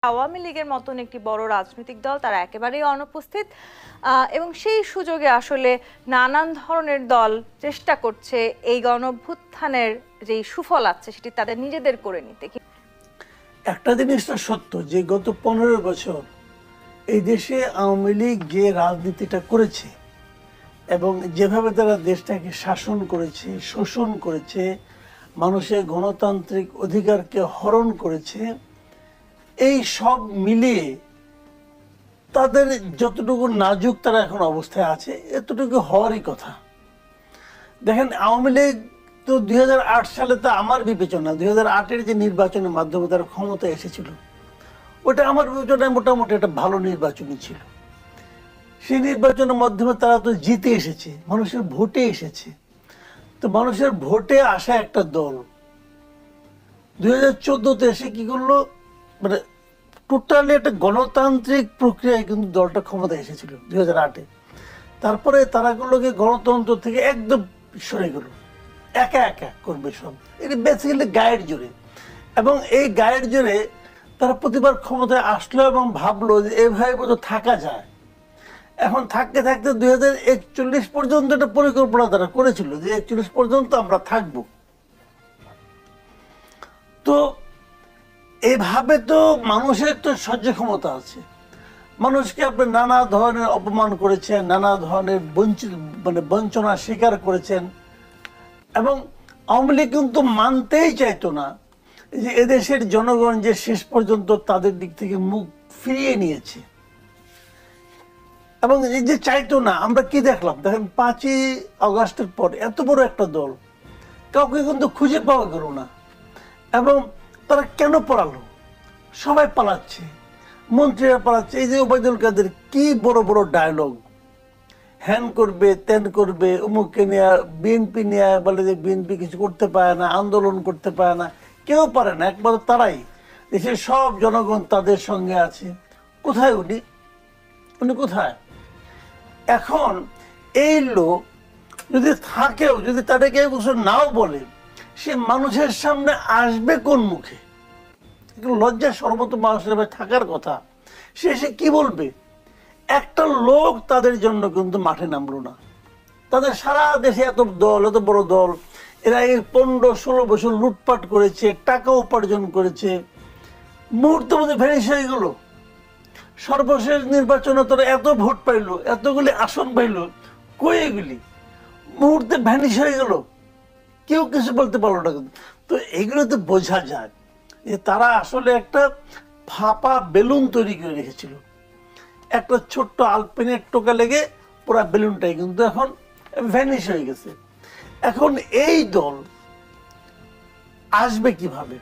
আওয়ামী লীগের মতন একটি বড় রাজনৈতিক দল তারা একেবারেই অনুপস্থিত এবং সেই সুযোগে আসলে নানান ধরনের দল চেষ্টা করছে এই গণঅভ্যুত্থানের যে সুফল আছে সেটি তাদের নিজেদের করে নিতে। একটা জিনিসটা সত্য যে গত 15 বছর এই দেশে আওয়ামী লীগ যে রাজনীতিটা করেছে এবং যেভাবে তারা দেশটাকে শাসন করেছে, শোষণ করেছে, মানুষের গণতান্ত্রিক অধিকারকে হরণ করেছে, এই সব মিলিয়ে তাদের যতটুকু নাজুক তারা এখন অবস্থায় আছে এতটুকু হওয়ারই কথা। দেখেন আওয়ামী লীগ তো 2008 সালে তো আমার বিবেচনা 2008-এর যে নির্বাচনের মাধ্যমে তারা ক্ষমতায় এসেছিল ওটা আমার বিবেচনায় মোটামুটি একটা ভালো নির্বাচনই ছিল। সেই নির্বাচনের মাধ্যমে তারা তো জিতে এসেছে, মানুষের ভোটে এসেছে। তো মানুষের ভোটে আসা একটা দল 2014-তে এসে কি করলো, মানে টোটালি একটা গণতান্ত্রিক প্রক্রিয়ায় কিন্তু দলটা ক্ষমতায় এসেছিল 2008-এ। তারপরে তারা গুলোকে গণতন্ত্র থেকে একদম সরে গেল, একা একা করবে সব। এটা বেসিক্যালি গায়ের জোরে, এবং এই গায়ের জোরে তারা প্রতিবার ক্ষমতায় আসলো এবং ভাবলো যে এভাবে বোধহয় থাকা যায়। এখন থাকতে থাকতে 2041 পর্যন্ত একটা পরিকল্পনা তারা করেছিল যে 41 পর্যন্ত আমরা থাকবো। তো এভাবে তো মানুষের তো সহ্য ক্ষমতা আছে। মানুষকে আপনি নানা ধরনের অপমান করেছেন, নানা ধরনের বঞ্চনা স্বীকার করেছেন, এবং আওয়ামী লীগ কিন্তু মানতেই চাইতো না যে এদেশের জনগণ যে শেষ পর্যন্ত তাদের দিক থেকে মুখ ফিরিয়ে নিয়েছে। এবং এই যে চাইতো না, আমরা কি দেখলাম, দেখেন 5ই আগস্টের পর এত বড় একটা দল কাউকে কিন্তু খুঁজে পাওয়া গেল না। এবং তারা কেন পালালো? সবাই পালাচ্ছে, মন্ত্রীরা পালাচ্ছে। এই যে ওবায়দুল কাদের কি বড় বড় ডায়লগ, হ্যান করবে ত্যান করবে, অমুককে নিয়ে বিএনপি নিয়ে বলে যে বিএনপি কিছু করতে পারে না, আন্দোলন করতে পারে না, কেউ পারে না, একমাত্র তারাই। দেশের সব জনগণ তাদের সঙ্গে আছে। কোথায় উনি? উনি কোথায়? এখন এই লোক যদি থাকেও, যদি তাদেরকে কিছু নাও বলে, সে মানুষের সামনে আসবে কোন মুখে? লজ্জা সর্বত মানুষের থাকার কথা। সে এসে কি বলবে? একটা লোক তাদের জন্য কিন্তু মাঠে নামলো না। তাদের সারা দেশে এত দল, এত বড় দল, এরা এই 15-16 বছর লুটপাট করেছে, টাকা উপার্জন করেছে, মুহূর্তের মধ্যে ভ্যানিশ হয়ে গেল। সর্বশেষ নির্বাচনে তারা এত ভোট পাইলো, এতগুলি আসন পাইলো, কই এগুলি? মুহূর্তে ভ্যানিশ হয়ে গেল, কেউ কিছু বলতে পারলো না। তো এগুলো তো বোঝা যায় যে তারা আসলে একটা ফাঁপা বেলুন তৈরি করে রেখেছিল। একটা ছোট্ট আলপিনের টোকা লেগে পুরো বেলুনটাই কিন্তু এখন ভ্যানিশ হয়ে গেছে। এখন এই দল আসবে কিভাবে?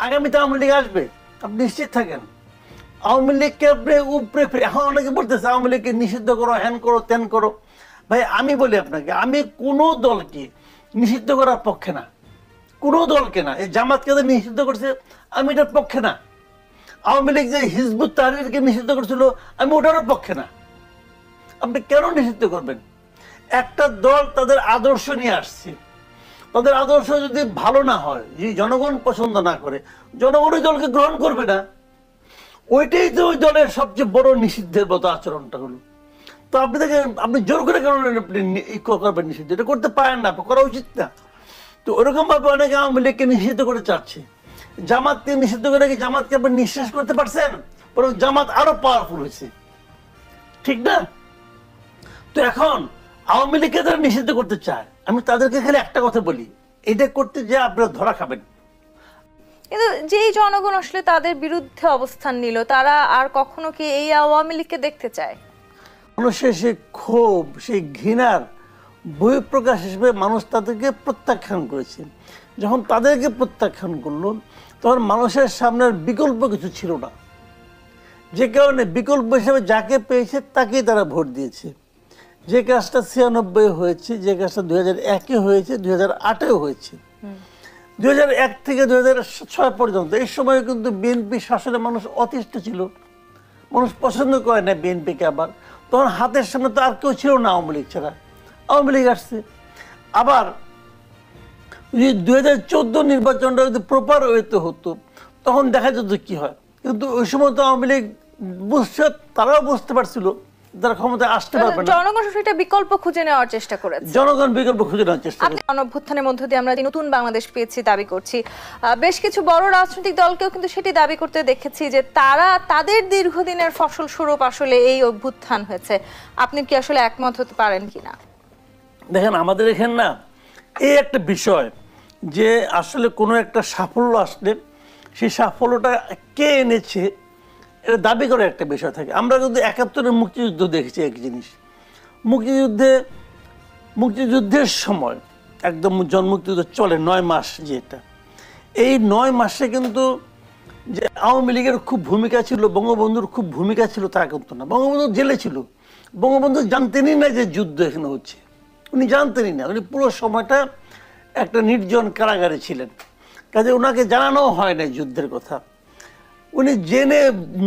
আগামীতে আওয়ামী লীগ আসবে, আপনি নিশ্চিত থাকেন। আওয়ামী লীগকে আপনি উপরে, এখন অনেকে বলতেছে আওয়ামী লীগকে নিষিদ্ধ করো, হ্যান করো, ত্যান করো। ভাই আমি বলি আপনাকে, আমি কোনো দলকে নিষিদ্ধ করার পক্ষে না, কোনো দলকে না। এই জামাতকে নিষিদ্ধ করছে, আমি এটার পক্ষে না। আওয়ামী লীগ যে হিজবুত তাহরিরকে নিষিদ্ধ করছিল, আমি ওটারও পক্ষে না। আপনি কেন নিষিদ্ধ করবেন? একটা দল তাদের আদর্শ নিয়ে আসছে, তাদের আদর্শ যদি ভালো না হয়, যদি জনগণ পছন্দ না করে, জনগণ ওই দলকে গ্রহণ করবে না। ওইটাই তো ওই দলের সবচেয়ে বড় নিষিদ্ধের মতো আচরণটা হলো। তো আপনি দেখেন, আপনি জোর করে কেন করবেন নিষিদ্ধ? এটা করতে পারেন না, করা উচিত না। তো ওরকম ভাবে অনেকে আওয়ামী লীগকে নিষিদ্ধ করে চাচ্ছে। জামাতকে নিষিদ্ধ করে কি জামাতকে আপনি নিঃশ্বাস করতে পারছেন? বরং জামাত আরো পাওয়ারফুল হয়েছে, ঠিক না? তো এখন আওয়ামী লীগকে তারা নিষিদ্ধ করতে চায়, আমি তাদেরকে খালি একটা কথা বলি, এটা করতে যে আপনারা ধরা খাবেন। কিন্তু যেই জনগণ আসলে তাদের বিরুদ্ধে অবস্থান নিল, তারা আর কখনো কি এই আওয়ামী লীগকে দেখতে চায়? মানুষের সেই ক্ষোভ, সেই ঘৃণার বহিঃপ্রকাশ হিসেবে মানুষ তাদেরকে প্রত্যাখ্যান করেছে। যখন তাদেরকে প্রত্যাখ্যান করলো, তখন মানুষের সামনের বিকল্প কিছু ছিল না। যে কারণে বিকল্প হিসেবে যাকে পেয়েছে তাকেই তারা ভোট দিয়েছে। যে কাজটা 96 হয়েছে, যে কাজটা 2001-এ হয়েছে, 2008-এও হয়েছে। 2001 থেকে 2006 পর্যন্ত এই সময় কিন্তু বিএনপি শাসনে মানুষ অতিষ্ঠ ছিল, মানুষ পছন্দ করে না বিএনপিকে। আবার তখন হাতের সামনে তো আর কেউ ছিল না আওয়ামী লীগ ছাড়া, আওয়ামী লীগ আসছে। আবার যদি 2014 নির্বাচনটা যদি প্রপার ওয়েতে হতো, তখন দেখা যেত কি হয়। কিন্তু ওই সময় তো আওয়ামী লীগ বুঝছে, তারাও বুঝতে পারছিল তারা ক্ষমতায় আসতে পারবে না। জনগণ সেটা বিকল্প খুঁজে নেওয়ার চেষ্টা করেছে, জনগণ বিকল্প খুঁজে নেওয়ার চেষ্টা করে। গণঅভ্যুত্থানের মধ্য দিয়ে আমরা যে নতুন বাংলাদেশ পেয়েছি দাবি করছি, বেশ কিছু বড় রাজনৈতিক দলকেও কিন্তু সেটি দাবি করতে দেখেছি যে তারা তাদের দীর্ঘদিনের ফসল স্বরূপ আসলে এই অভ্যুত্থান হয়েছে। আপনি কি আসলে একমত হতে পারেন কিনা? দেখেন, আমাদের এখানে না এই একটা বিষয় যে আসলে কোনো একটা সাফল্য আসলে সেই সাফল্যটা কে এনেছে এটা দাবি করে একটা বিষয় থাকে। আমরা কিন্তু ৭১-এর মুক্তিযুদ্ধ দেখেছি এক জিনিস, মুক্তিযুদ্ধের সময় একদম মুক্তিযুদ্ধ চলে ৯ মাস, যেটা এই ৯ মাসে কিন্তু যে আওয়ামী লীগের খুব ভূমিকা ছিল, বঙ্গবন্ধুর খুব ভূমিকা ছিল তা কিন্তু না। বঙ্গবন্ধু জেলে ছিল, বঙ্গবন্ধু জানতেনই না যে যুদ্ধ এখানে হচ্ছে, উনি জানতেনই না, উনি পুরো সময়টা একটা নির্জন কারাগারে ছিলেন, কাজে ওনাকে জানানো হয় না যুদ্ধের কথা। উনি জেনে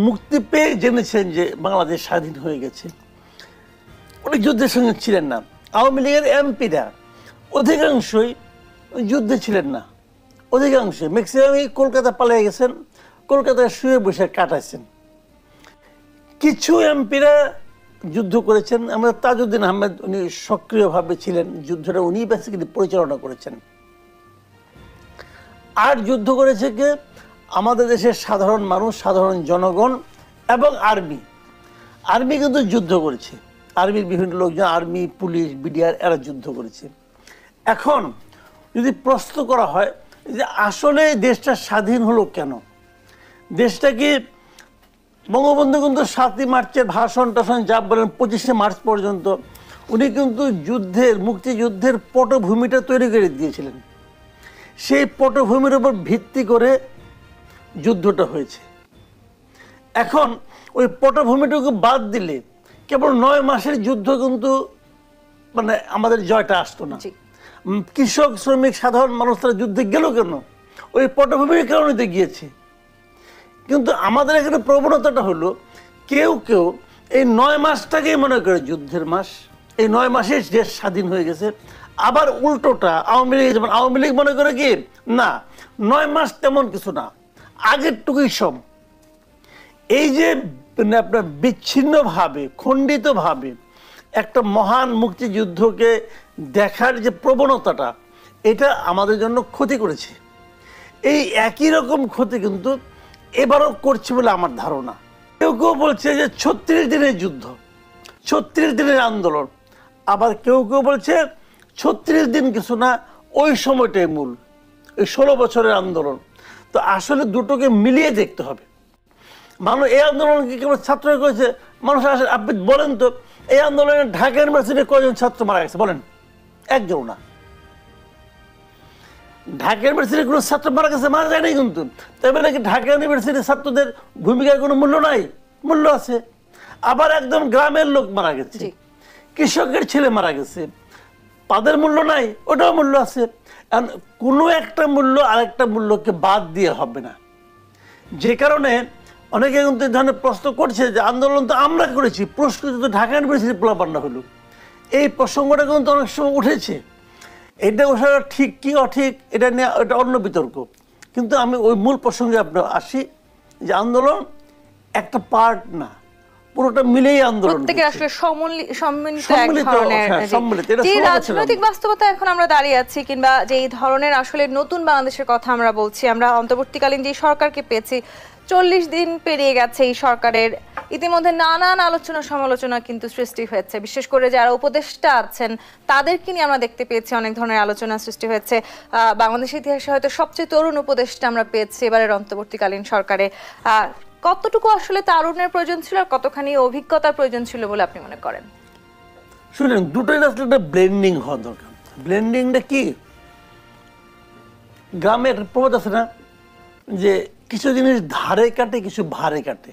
মুক্তি পেয়ে জেনেছেন যে বাংলাদেশ স্বাধীন হয়ে গেছে, উনি যুদ্ধের সঙ্গে ছিলেন না। আওয়ামী লীগের এমপিরা অধিকাংশই যুদ্ধে ছিলেন না, অধিকাংশই ম্যাক্সিমামই কলকাতা পালিয়ে গেছেন, কলকাতায় শুয়ে বসে কাটাইছেন। কিছু এমপিরা যুদ্ধ করেছেন, আমাদের তাজউদ্দিন আহমেদ উনি সক্রিয়ভাবে ছিলেন, যুদ্ধটা উনি বেসিক্যালি পরিচালনা করেছেন। আর যুদ্ধ করেছে কে? আমাদের দেশের সাধারণ মানুষ, সাধারণ জনগণ এবং আর্মি কিন্তু যুদ্ধ করেছে, আর্মির বিভিন্ন লোকজন, আর্মি, পুলিশ, বিডিআর এরা যুদ্ধ করেছে। এখন যদি প্রশ্ন করা হয় যে আসলে দেশটা স্বাধীন হলো কেন, দেশটা কি বঙ্গবন্ধু কিন্তু ৭ই মার্চের ভাষণ টাষণ যা বলেন ২৫শে মার্চ পর্যন্ত উনি কিন্তু মুক্তিযুদ্ধের পটভূমিটা তৈরি করে দিয়েছিলেন, সেই পটভূমির উপর ভিত্তি করে যুদ্ধটা হয়েছে। এখন ওই পটভূমিটুকু বাদ দিলে কেবল ৯ মাসের যুদ্ধ কিন্তু মানে আমাদের জয়টা আসতো না। কৃষক, শ্রমিক, সাধারণ মানুষ তারা যুদ্ধে গেল কেন? ওই পটভূমির কারণে গিয়েছে। কিন্তু আমাদের এখানে প্রবণতাটা হলো কেউ এই ৯ মাসটাকেই মনে করে যুদ্ধের মাস, এই ৯ মাসে দেশ স্বাধীন হয়ে গেছে। আবার উল্টোটা আওয়ামী লীগ, যেমন আওয়ামী লীগ মনে করে কি না ৯ মাস তেমন কিছু না, আগের টুকুই সব। এই যে আপনার বিচ্ছিন্নভাবে, খণ্ডিতভাবে একটা মহান মুক্তিযুদ্ধকে দেখার যে প্রবণতাটা, এটা আমাদের জন্য ক্ষতি করেছে। এই একই রকম ক্ষতি কিন্তু এবারও করছে বলে আমার ধারণা। কেউ বলছে যে ৩৬ দিনের যুদ্ধ, ৩৬ দিনের আন্দোলন, আবার কেউ বলছে ৩৬ দিন কিছু না, ওই সময়টাই মূল, ওই ১৬ বছরের আন্দোলন। তো আসলে দুটোকে মিলিয়ে দেখতে হবে। মানুষ এই আন্দোলনকে কেবল ছাত্ররা করেছে, মানুষ আসলে আপনি বলেন তো এই আন্দোলনে ঢাকা ইউনিভার্সিটির কয়জন ছাত্র মারা গেছে বলেন? একজন না। ঢাকা ইউনিভার্সিটির কোনো ছাত্র মারা গেছে? মারা যায় নাই কিন্তু। তবে নাকি ঢাকা ইউনিভার্সিটির ছাত্রদের ভূমিকার কোনো মূল্য নাই? মূল্য আছে। আবার একদম গ্রামের লোক মারা গেছে, কৃষকের ছেলে মারা গেছে, তাদের মূল্য নাই? ওটাও মূল্য আছে। কোনো একটা মূল্য আরেকটা মূল্যকে বাদ দিয়ে হবে না। যে কারণে অনেকে কিন্তু এই ধরনের প্রশ্ন করছে যে আন্দোলন তো আমরা করেছি, পুরস্কৃত তো ঢাকা ইউনিভার্সিটি পোলাপান্না হলো। এই প্রসঙ্গটা কিন্তু অনেক সময় উঠেছে। এটা ওঠাটা ঠিক কি অঠিক এটা নিয়ে এটা অন্য বিতর্ক, কিন্তু আমি ওই মূল প্রসঙ্গে আপনার আসি যে আন্দোলন একটা পার্ট না, পুরোটা মিলেই আন্দোলন। প্রত্যেকের আসলে যে রাজনৈতিক বাস্তবতা এখন আমরা দাঁড়িয়ে আছি, কিংবা যে এই ধরনের আসলে নতুন বাংলাদেশের কথা আমরা বলছি, আমরা অন্তর্বর্তীকালীন যে সরকারকে পেয়েছি, ৪০ দিন পেরিয়ে গেছে এই সরকারের, ইতিমধ্যে নানান আলোচনা সমালোচনা কিন্তু সৃষ্টি হয়েছে। বিশেষ করে যারা উপদেষ্টা আছেন তাদেরকে নিয়ে আমরা দেখতে পেয়েছি অনেক ধরনের আলোচনা সৃষ্টি হয়েছে। বাংলাদেশের ইতিহাসে হয়তো সবচেয়ে তরুণ উপদেষ্টা আমরা পেয়েছি এবারের অন্তর্বর্তীকালীন সরকারে। কতটুকু আসলে তারুণ্যের প্রয়োজন ছিল আর কতখানি অভিজ্ঞতার প্রয়োজন ছিল বলে আপনি মনে করেন? শুনেন, দুটোই আসলে একটা ব্লেন্ডিং হওয়া দরকার। ব্লেন্ডিংটা কি? গ্রামের প্রবাদ আছে না যে কিছু জিনিস ধারে কাটে, কিছু ভারে কাটে।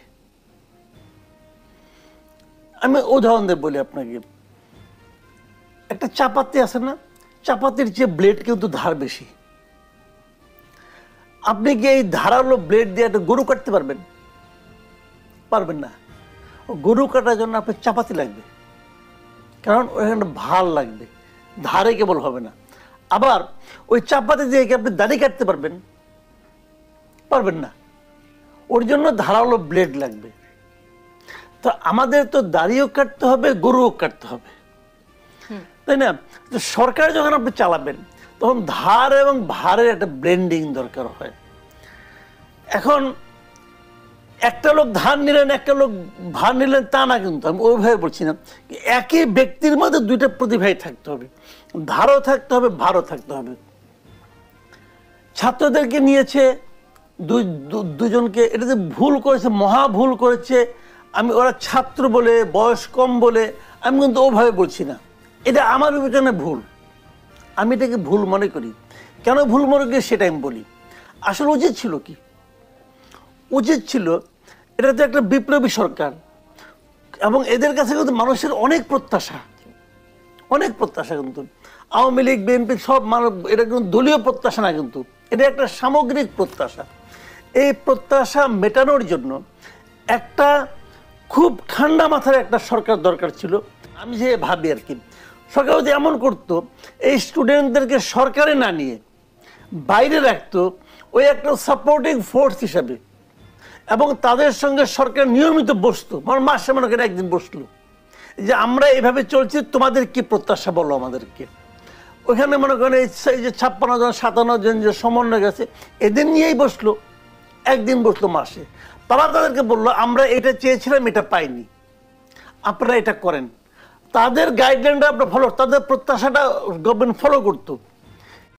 আমি উদাহরণ দিয়ে বলি আপনাকে, একটা চাপাতি আছে না, চাপাতির চেয়ে ব্লেড কিন্তু ধার বেশি। আপনি কি এই ধারালো ব্লেড দিয়ে একটা গরু কাটতে পারবেন? পারবেন না। গরু কাটার জন্য আপনার চাপাতি লাগবে, কারণ ওখানে ভাল লাগবে, ধারে কেবল হবে না। আবার ওই চাপাতি দিয়ে কি আপনি দাড়ি কাটতে পারবেন? পারবেন না। ওর জন্য ধারালো ব্লেড লাগবে। তো আমাদের তো দাড়িও কাটতে হবে, গরুও কাটতে হবে, তাই না? তো সরকার যখন আপনি চালাবেন তখন ধার এবং ভারের একটা ব্লেন্ডিং দরকার হয়। এখন একটা লোক ধার নিলেন, একটা লোক ভার নিলেন, তা না, কিন্তু আমি ওইভাবে বলছি না। একই ব্যক্তির মধ্যে দুইটা প্রতিভাই থাকতে হবে, ধারও থাকতে হবে, ভারও থাকতে হবে। ছাত্রদেরকে নিয়েছে দুজনকে, এটা যে ভুল করেছে, মহা ভুল করেছে। আমি ওরা ছাত্র বলে, বয়স কম বলে আমি কিন্তু ওভাবে বলছি না, এটা আমার বিবেচনায় ভুল, আমি এটাকে ভুল মনে করি। কেন ভুল মনে করি সেটা আমি বলি। আসলে উচিত ছিল কি? উচিত ছিল, এটা তো একটা বিপ্লবী সরকার এবং এদের কাছে কিন্তু মানুষের অনেক প্রত্যাশা, অনেক প্রত্যাশা। কিন্তু আওয়ামী লীগ, বিএনপি সব মানুষ, এটা কিন্তু দলীয় প্রত্যাশা না, কিন্তু এটা একটা সামগ্রিক প্রত্যাশা। এই প্রত্যাশা মেটানোর জন্য একটা খুব ঠান্ডা মাথার একটা সরকার দরকার ছিল। আমি যে ভাবি আর কি, সরকার যদি এমন করতো, এই স্টুডেন্টদেরকে সরকারে না নিয়ে বাইরে রাখতো ওই একটা সাপোর্টিং ফোর্স হিসাবে, এবং তাদের সঙ্গে সরকার নিয়মিত বসতো, মানে মাসে মনে করেন একদিন বসলো, যে আমরা এইভাবে চলছি, তোমাদের কি প্রত্যাশা বলো আমাদেরকে। ওইখানে মনে করেন এই যে 56 জন 57 জন যে সমন্বয় গেছে, এদের নিয়েই বসলো, একদিন বসলো মাসে। তারা তাদেরকে বললো আমরা এটা চেয়েছিলাম, এটা পাইনি, আপনারা এটা করেন। তাদের গাইডলাইনটা আপনার ফলো, তাদের প্রত্যাশাটা গভর্নমেন্ট ফলো করতো।